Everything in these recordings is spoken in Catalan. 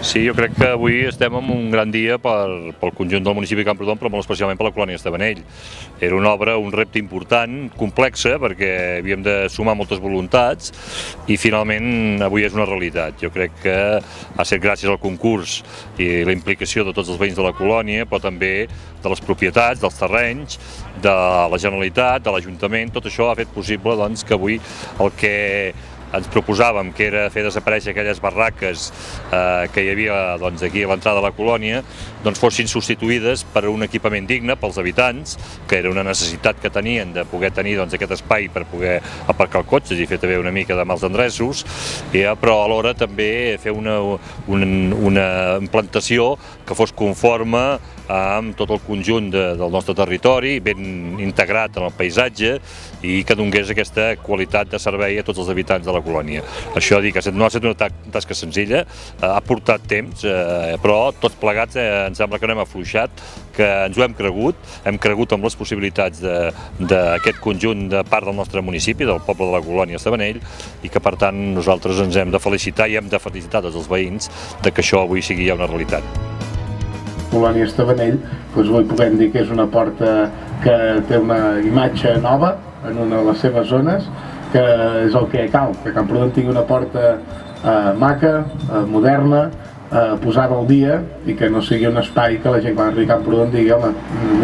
Sí, jo crec que avui estem en un gran dia pel conjunt del municipi de Camprodon, però molt especialment per la colònia Estevanell. Era una obra, un repte important, complexa, perquè havíem de sumar moltes voluntats i finalment avui és una realitat. Jo crec que ha estat gràcies al concurs i la implicació de tots els veïns de la colònia, però també de les propietats, dels terrenys, de la Generalitat, de l'Ajuntament. Tot això ha fet possible doncs, que avui el que ens proposàvem, que era fer desaparèixer aquelles barraques que hi havia doncs, aquí a l'entrada de la colònia, doncs fossin substituïdes per un equipament digne pels habitants, que era una necessitat que tenien de poder tenir doncs, aquest espai per poder aparcar el cotxe i fer també una mica de mals endreços, però alhora també fer una implantació que fos conforme amb tot el conjunt del nostre territori, ben integrat en el paisatge i que donés aquesta qualitat de servei a tots els habitants de la colònia. Això dic, no ha estat una tasca senzilla, ha portat temps, però tots plegats em sembla que no hem afluixat, que ens ho hem cregut amb les possibilitats d'aquest conjunt de part del nostre municipi, del poble de la colònia Estevanell, i que per tant nosaltres ens hem de felicitar i hem de felicitar tots els veïns de que això avui sigui ja una realitat. Colònia Estevanell, doncs avui podem dir que és una porta que té una imatge nova en una de les seves zones, que és el que cal, que Camprodon tingui una porta maca, moderna, posada al dia i que no sigui un espai que la gent quan arribi a Camprodon digui home,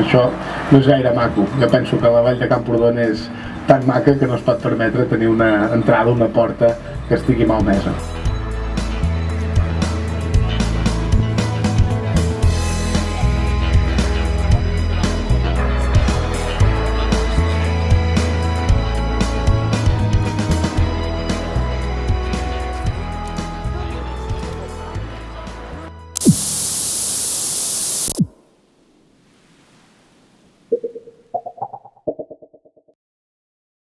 això no és gaire maco. Jo penso que la vall de Camprodon és tan maca que no es pot permetre tenir una entrada, una porta que estigui malmesa.